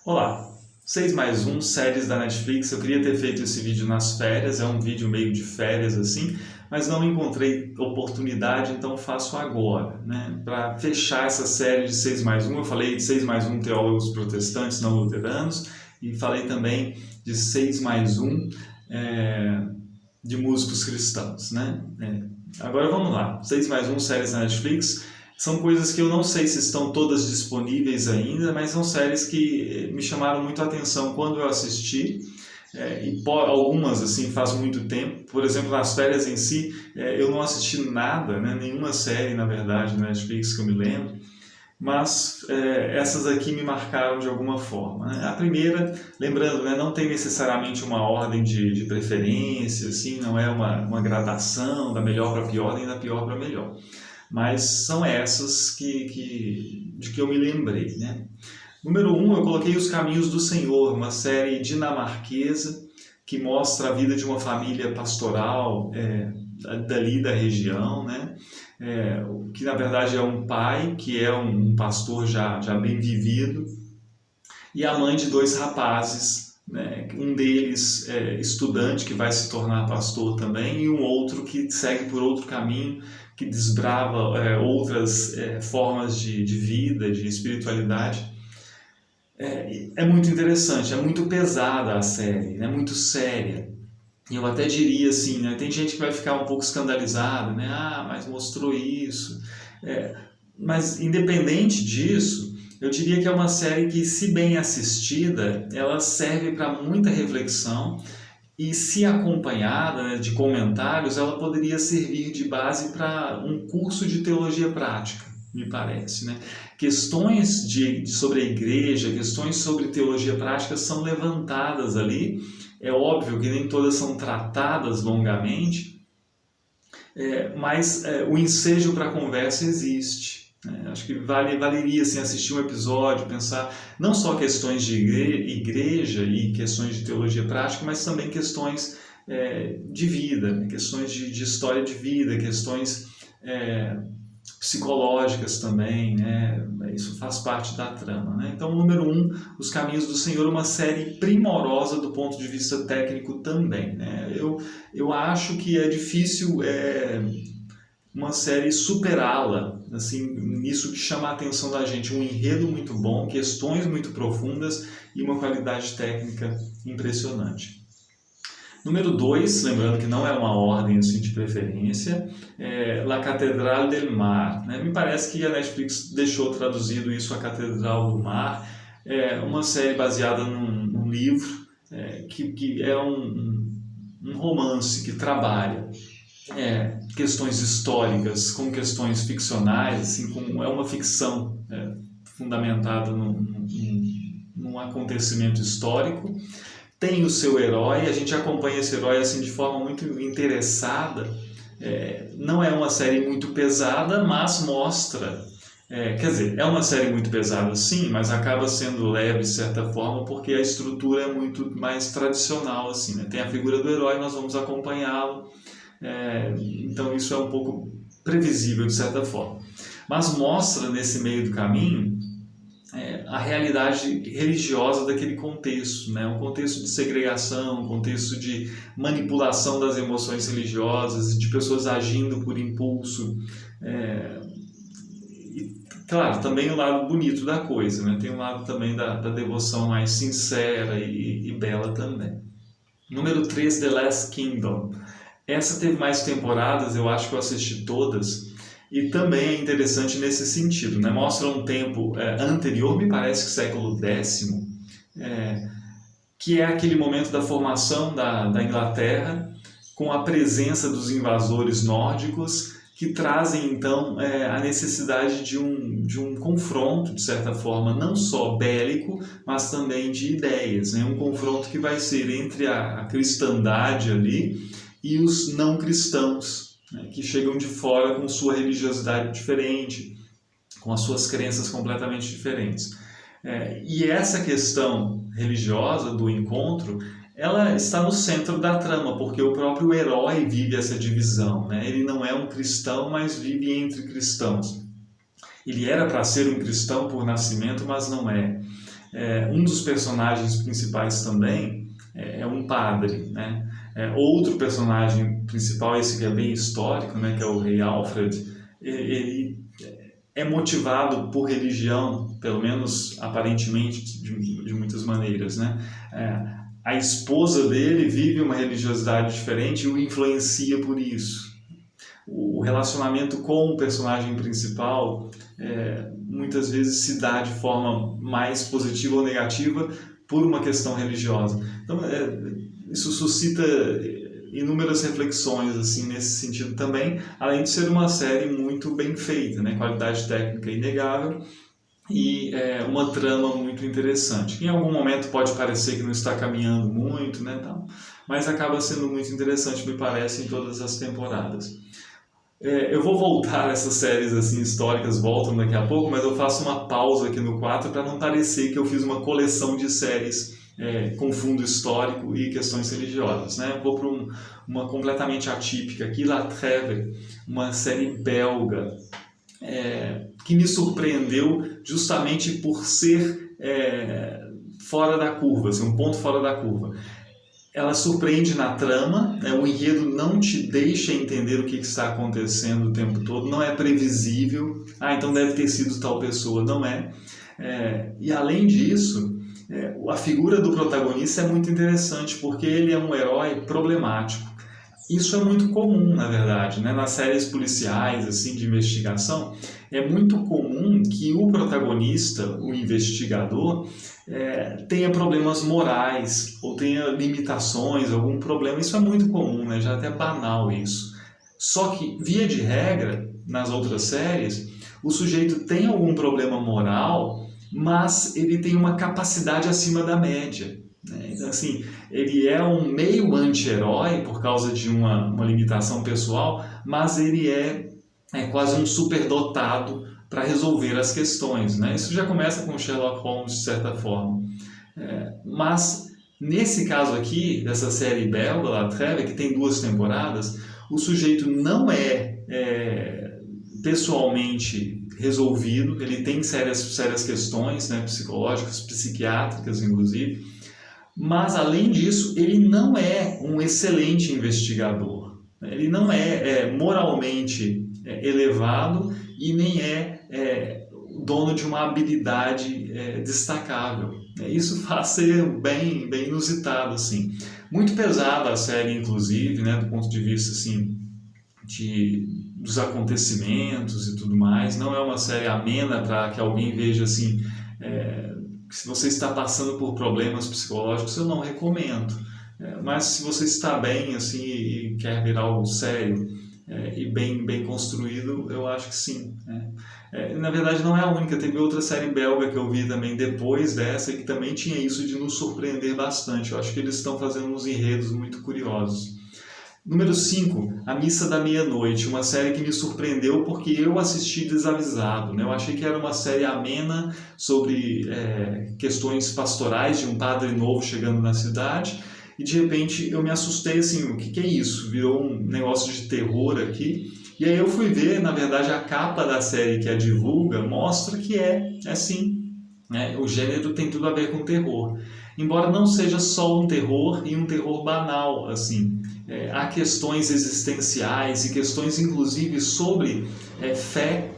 Olá, 6 mais 1, séries da Netflix. Eu queria ter feito esse vídeo nas férias, é um vídeo meio de férias assim, mas não encontrei oportunidade, então faço agora, né? Para fechar essa série de 6 mais 1, eu falei de 6 mais 1 teólogos protestantes não luteranos e falei também de 6 mais 1 de músicos cristãos, né? Agora vamos lá, 6 mais 1 séries na Netflix. São coisas que eu não sei se estão todas disponíveis ainda, mas são séries que me chamaram muito a atenção quando eu assisti. E algumas assim faz muito tempo. Por exemplo, nas férias em si, eu não assisti nada, né? Nenhuma série na verdade na Netflix que eu me lembro, mas essas aqui me marcaram de alguma forma, né? A primeira, lembrando, né, não tem necessariamente uma ordem de preferência, assim, não é uma gradação da melhor para pior nem da pior para melhor, mas são essas de que eu me lembrei, né? Número 1, eu coloquei Os Caminhos do Senhor, uma série dinamarquesa que mostra a vida de uma família pastoral dali da região, né? Que na verdade é um pai que é um pastor já bem vivido e a mãe de dois rapazes, né? Um deles é estudante que vai se tornar pastor também e um outro que segue por outro caminho, que desbrava outras formas de vida, de espiritualidade. É muito interessante, é muito pesada a série, é muito séria. E eu até diria assim, né, tem gente que vai ficar um pouco escandalizada, né? Ah, mas mostrou isso. Mas independente disso, eu diria que é uma série que, se bem assistida, ela serve para muita reflexão e, se acompanhada, né, de comentários, ela poderia servir de base para um curso de teologia prática, me parece, né? Questões sobre a igreja, questões sobre teologia prática são levantadas ali. É óbvio que nem todas são tratadas longamente, mas o ensejo para a conversa existe. Acho que valeria assim, assistir um episódio, pensar não só questões de igreja e questões de teologia prática, mas também questões de vida, né? Questões de história de vida, questões psicológicas também, né? Isso faz parte da trama, né? Então, número 1, Os Caminhos do Senhor, uma série primorosa do ponto de vista técnico também, né? Eu acho que é difícil uma série superá-la, assim, nisso que chama a atenção da gente, um enredo muito bom, questões muito profundas e uma qualidade técnica impressionante. Número 2, lembrando que não é uma ordem assim, de preferência, La Catedral del Mar, né? Me parece que a Netflix deixou traduzido isso, A Catedral do Mar, uma série baseada num livro que é um romance que trabalha questões históricas com questões ficcionais, assim, é uma ficção fundamentada num acontecimento histórico. Tem o seu herói, a gente acompanha esse herói assim, de forma muito interessada. Não é uma série muito pesada, mas mostra... quer dizer, é uma série muito pesada sim, mas acaba sendo leve de certa forma, porque a estrutura é muito mais tradicional. Assim, né? Tem a figura do herói, nós vamos acompanhá-lo. Então isso é um pouco previsível de certa forma. Mas mostra nesse meio do caminho a realidade religiosa daquele contexto, né? Um contexto de segregação, um contexto de manipulação das emoções religiosas, de pessoas agindo por impulso. E, claro, também o lado bonito da coisa, né? Tem um lado também da devoção mais sincera e bela também. Número 3, The Last Kingdom. Essa teve mais temporadas, eu acho que eu assisti todas. E também é interessante nesse sentido, né? Mostra um tempo anterior, me parece que século X, que é aquele momento da formação da Inglaterra, com a presença dos invasores nórdicos, que trazem então a necessidade de um confronto, de certa forma, não só bélico, mas também de ideias, né? Um confronto que vai ser entre a cristandade ali e os não cristãos, né, que chegam de fora com sua religiosidade diferente, com as suas crenças completamente diferentes. E essa questão religiosa do encontro, ela está no centro da trama, porque o próprio herói vive essa divisão, né? Ele não é um cristão, mas vive entre cristãos. Ele era para ser um cristão por nascimento, mas não é. Um dos personagens principais também é um padre, né? Outro personagem principal, esse que é bem histórico, né, que é o rei Alfred, ele é motivado por religião, pelo menos aparentemente, de muitas maneiras, né? A esposa dele vive uma religiosidade diferente e o influencia por isso. O relacionamento com o personagem principal muitas vezes se dá de forma mais positiva ou negativa por uma questão religiosa. Então, isso suscita inúmeras reflexões assim nesse sentido também, além de ser uma série muito bem feita, né? Qualidade técnica inegável e uma trama muito interessante. Que em algum momento pode parecer que não está caminhando muito, né? Então, mas acaba sendo muito interessante, me parece, em todas as temporadas. Eu vou voltar a essas séries assim históricas, voltam daqui a pouco, mas eu faço uma pausa aqui no 4 para não parecer que eu fiz uma coleção de séries com fundo histórico e questões religiosas, né? Eu vou para uma completamente atípica aqui, La Trêve, uma série belga, que me surpreendeu justamente por ser fora da curva, assim, um ponto fora da curva. Ela surpreende na trama, né? O enredo não te deixa entender o que está acontecendo o tempo todo, não é previsível, então deve ter sido tal pessoa, não é. E além disso, a figura do protagonista é muito interessante, porque ele é um herói problemático. Isso é muito comum, na verdade, né? Nas séries policiais assim, de investigação, é muito comum que o protagonista, o investigador, tenha problemas morais ou tenha limitações, algum problema. Isso é muito comum, né? Já é até banal isso. Só que, via de regra, nas outras séries, o sujeito tem algum problema moral, mas ele tem uma capacidade acima da média. Então, assim, ele é um meio anti-herói por causa de uma limitação pessoal, mas ele é quase um superdotado para resolver as questões, né? Isso já começa com Sherlock Holmes, de certa forma. Mas, nesse caso aqui, dessa série belga, La Trêve, que tem 2 temporadas, o sujeito não é pessoalmente resolvido, ele tem sérias questões, né, psicológicas, psiquiátricas, inclusive, mas, além disso, ele não é um excelente investigador. Ele não é moralmente elevado e nem é dono de uma habilidade destacável. Isso faz ser bem inusitado, assim. Muito pesada a série, inclusive, né, do ponto de vista assim, dos acontecimentos e tudo mais. Não é uma série amena para que alguém veja assim... Se você está passando por problemas psicológicos, eu não recomendo. Mas se você está bem assim, e quer ver algo sério e bem construído, eu acho que sim. Na verdade, não é a única. Teve outra série belga que eu vi também depois dessa, que também tinha isso de nos surpreender bastante. Eu acho que eles estão fazendo uns enredos muito curiosos. Número 5, A Missa da Meia-Noite, uma série que me surpreendeu porque eu assisti desavisado, né? Eu achei que era uma série amena sobre questões pastorais de um padre novo chegando na cidade e de repente eu me assustei assim, o que é isso? Virou um negócio de terror aqui. E aí eu fui ver, na verdade, a capa da série que a divulga mostra que é sim, né? O gênero tem tudo a ver com terror. Embora não seja só um terror e um terror banal, assim. Há questões existenciais e questões, inclusive, sobre fé,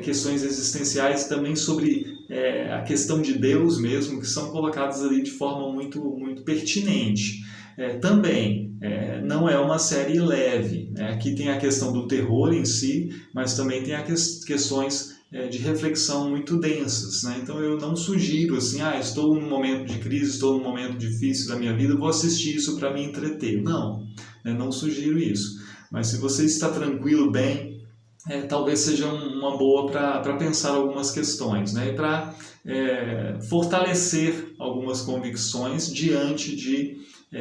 questões existenciais também sobre a questão de Deus mesmo, que são colocadas ali de forma muito, muito pertinente. Também não é uma série leve, né? Aqui tem a questão do terror em si, mas também tem as questões de reflexão muito densas, né? Então eu não sugiro assim, estou num momento de crise, estou num momento difícil da minha vida, vou assistir isso para me entreter. Não, não sugiro isso. Mas se você está tranquilo, bem, talvez seja uma boa para pensar algumas questões, né? E para fortalecer algumas convicções diante de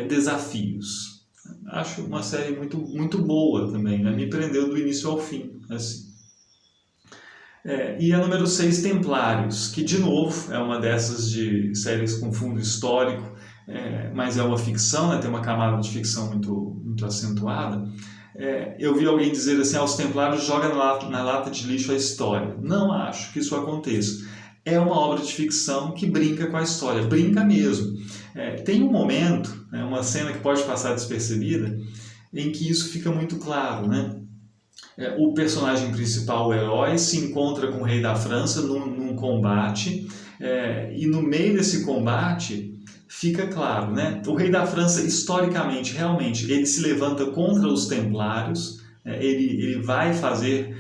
desafios. Acho uma série muito, muito boa também, né? Me prendeu do início ao fim, assim. E a número 6, Templários, que de novo é uma dessas de séries com fundo histórico, mas é uma ficção, né? Tem uma camada de ficção muito, muito acentuada. Eu vi alguém dizer assim, os Templários jogam na lata de lixo a história. Não acho que isso aconteça. é uma obra de ficção que brinca com a história, brinca mesmo. Tem um momento, né, uma cena que pode passar despercebida, em que isso fica muito claro, né? O personagem principal, o herói, se encontra com o rei da França num combate, e no meio desse combate fica claro, né? O rei da França, historicamente, realmente, ele se levanta contra os templários, ele vai fazer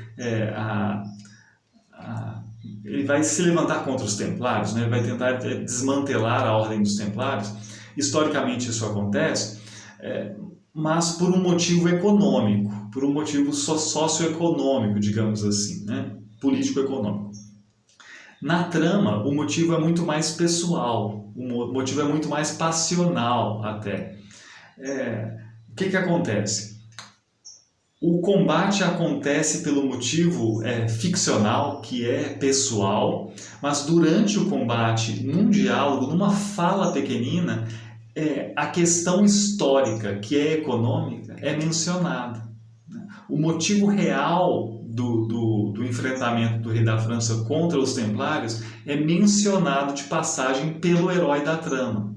ele vai se levantar contra os templários, né? Ele vai tentar desmantelar a ordem dos templários. Historicamente isso acontece, mas por um motivo econômico, por um motivo socioeconômico, digamos assim, né? Político-econômico. Na trama, o motivo é muito mais pessoal, o motivo é muito mais passional até. O que acontece? O combate acontece pelo motivo ficcional, que é pessoal, mas durante o combate, num diálogo, numa fala pequenina, a questão histórica, que é econômica, é mencionada. O motivo real do enfrentamento do rei da França contra os templários é mencionado de passagem pelo herói da trama.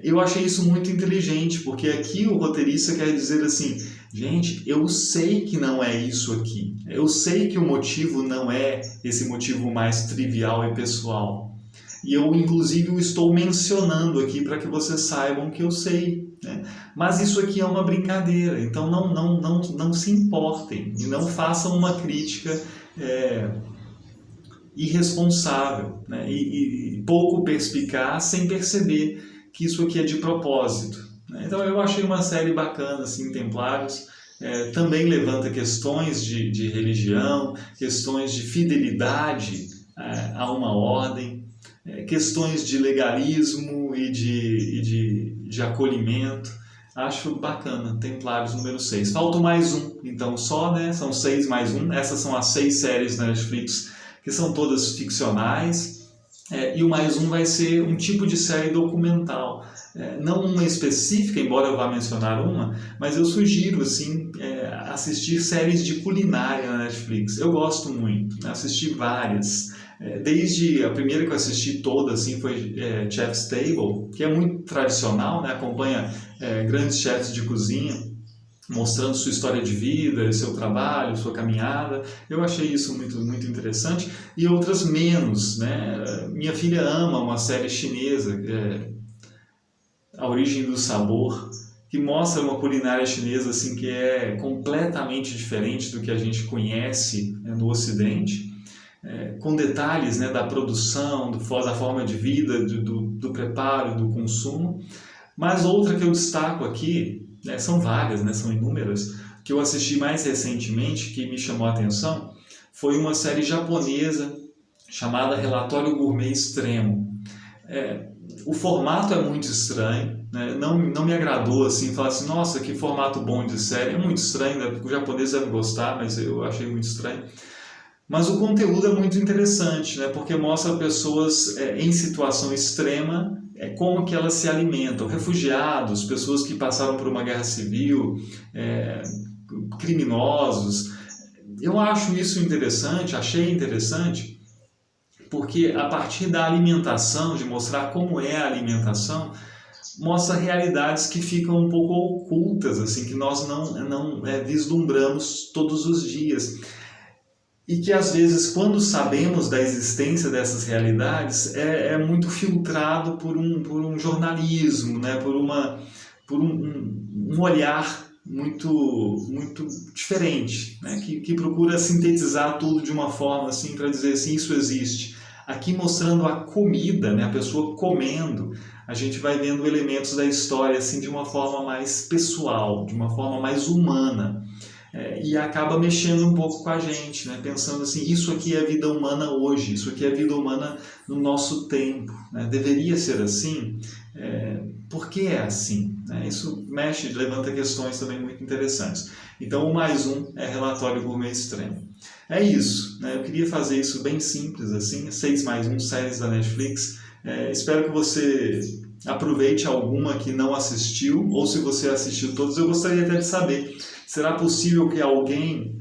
Eu achei isso muito inteligente, porque aqui o roteirista quer dizer assim: gente, eu sei que não é isso aqui. Eu sei que o motivo não é esse motivo mais trivial e pessoal. E eu, inclusive, o estou mencionando aqui para que vocês saibam que eu sei, né? Mas isso aqui é uma brincadeira, então não se importem e não façam uma crítica irresponsável, né? E pouco perspicaz, sem perceber que isso aqui é de propósito, né? Então eu achei uma série bacana, assim, Templários. Também levanta questões de religião, questões de fidelidade a uma ordem, questões de legalismo e de acolhimento. Acho bacana, Templários número 6. Falta mais um, então só, né? São 6 mais 1. Essas são as 6 séries da Netflix, que são todas ficcionais. E o mais um vai ser um tipo de série documental. Não uma específica, embora eu vá mencionar uma, mas eu sugiro assim, assistir séries de culinária na Netflix. Eu gosto muito, né? Assisti várias. Desde a primeira que eu assisti toda assim, foi Chef's Table, que é muito tradicional, né? Acompanha grandes chefs de cozinha, mostrando sua história de vida, seu trabalho, sua caminhada. Eu achei isso muito, muito interessante. E outras menos, né? Minha filha ama uma série chinesa, A Origem do Sabor, que mostra uma culinária chinesa assim, que é completamente diferente do que a gente conhece, né, no Ocidente. Com detalhes, né, da produção, da forma de vida, do preparo, do consumo. Mas outra que eu destaco aqui, são várias, né, são inúmeras, que eu assisti mais recentemente, que me chamou a atenção, foi uma série japonesa chamada Relatório Gourmet Extremo. O formato é muito estranho, né? Não me agradou assim, falar assim, nossa, que formato bom de série. É muito estranho, né? Porque o japonês deve gostar, mas eu achei muito estranho. Mas o conteúdo é muito interessante, né? Porque mostra pessoas em situação extrema, como que elas se alimentam. Refugiados, pessoas que passaram por uma guerra civil, criminosos. Eu acho isso interessante, achei interessante, porque a partir da alimentação, de mostrar como é a alimentação, mostra realidades que ficam um pouco ocultas, assim, que nós não vislumbramos todos os dias. E que às vezes, quando sabemos da existência dessas realidades, é muito filtrado por um jornalismo, né? por um olhar muito diferente, né? Que procura sintetizar tudo de uma forma assim, para dizer assim, isso existe. Aqui mostrando a comida, né? A pessoa comendo, a gente vai vendo elementos da história assim, de uma forma mais pessoal, de uma forma mais humana. E acaba mexendo um pouco com a gente, né? Pensando assim, isso aqui é a vida humana hoje, isso aqui é a vida humana no nosso tempo, né? Deveria ser assim? Por que é assim? Isso mexe, levanta questões também muito interessantes. Então o mais um é Relatório Gourmet Extremo. É isso, né? Eu queria fazer isso bem simples assim, 6 mais 1 séries da Netflix. Espero que você aproveite alguma que não assistiu, ou se você assistiu todas, eu gostaria até de saber. Será possível que alguém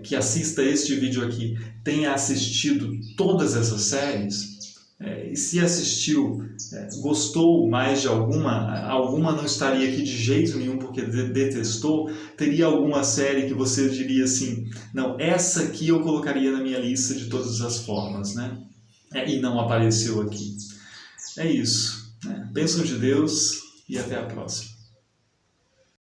que assista este vídeo aqui tenha assistido todas essas séries, e se assistiu, gostou mais de alguma não estaria aqui de jeito nenhum porque detestou, teria alguma série que você diria assim, não, essa aqui eu colocaria na minha lista de todas as formas, né? E não apareceu aqui. É isso. Bênção de Deus e até a próxima.